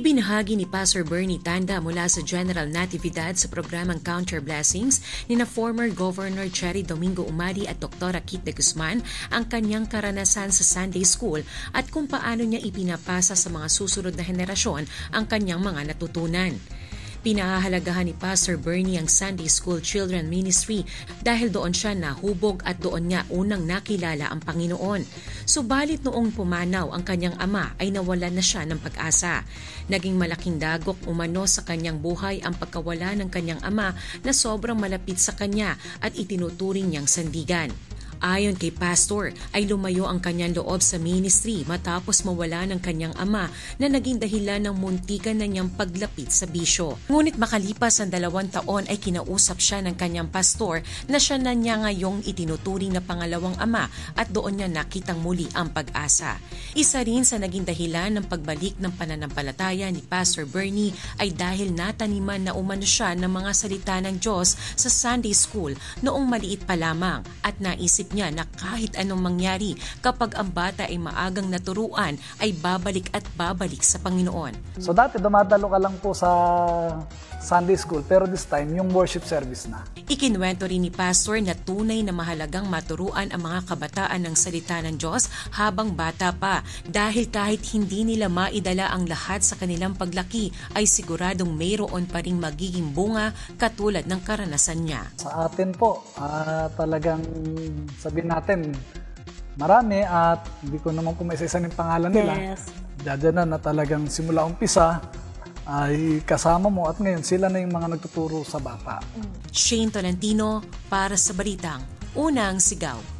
Ibinahagi ni Pastor Bernie Tanda mula sa General Natividad sa programang Count Your Blessings ni na former Governor Cherry Domingo Umali at Dr. Kit de Guzman ang kanyang karanasan sa Sunday School at kung paano niya ipinapasa sa mga susunod na henerasyon ang kanyang mga natutunan. Pinahahalagahan ni Pastor Bernie ang Sunday School Children Ministry dahil doon siya nahubog at doon niya unang nakilala ang Panginoon. Subalit noong pumanaw ang kanyang ama ay nawalan na siya ng pag-asa. Naging malaking dagok umano sa kanyang buhay ang pagkawala ng kanyang ama na sobrang malapit sa kanya at itinuturing niyang sandigan. Ayon kay Pastor, ay lumayo ang kanyang loob sa ministry matapos mawala ng kanyang ama na naging dahilan ng muntikan na niyang paglapit sa bisyo. Ngunit makalipas ang 2 taon ay kinausap siya ng kanyang pastor na siya na niya ngayong itinuturing na pangalawang ama at doon niya nakitang muli ang pag-asa. Isa rin sa naging dahilan ng pagbalik ng pananampalataya ni Pastor Bernie ay dahil nataniman na umano siya ng mga salita ng Diyos sa Sunday School noong maliit pa lamang at naisip niya na kahit anong mangyari kapag ang bata ay maagang naturuan ay babalik at babalik sa Panginoon. So dati dumadalo ka lang po sa Sunday School pero this time yung worship service na. Ikinwento rin ni Pastor na tunay na mahalagang maturuan ang mga kabataan ng salita ng Diyos habang bata pa dahil kahit hindi nila maidala ang lahat sa kanilang paglaki ay siguradong mayroon pa ring magiging bunga katulad ng karanasan niya. Sa atin po, talagang sabihin natin marami at hindi ko naman po maisa-isa yung pangalan nila. Yes. Dadyan na talagang simula umpisa ay kasama mo at ngayon sila na yung mga nagtuturo sa bata. Shane Tolentino para sa Balitang Unang Sigaw.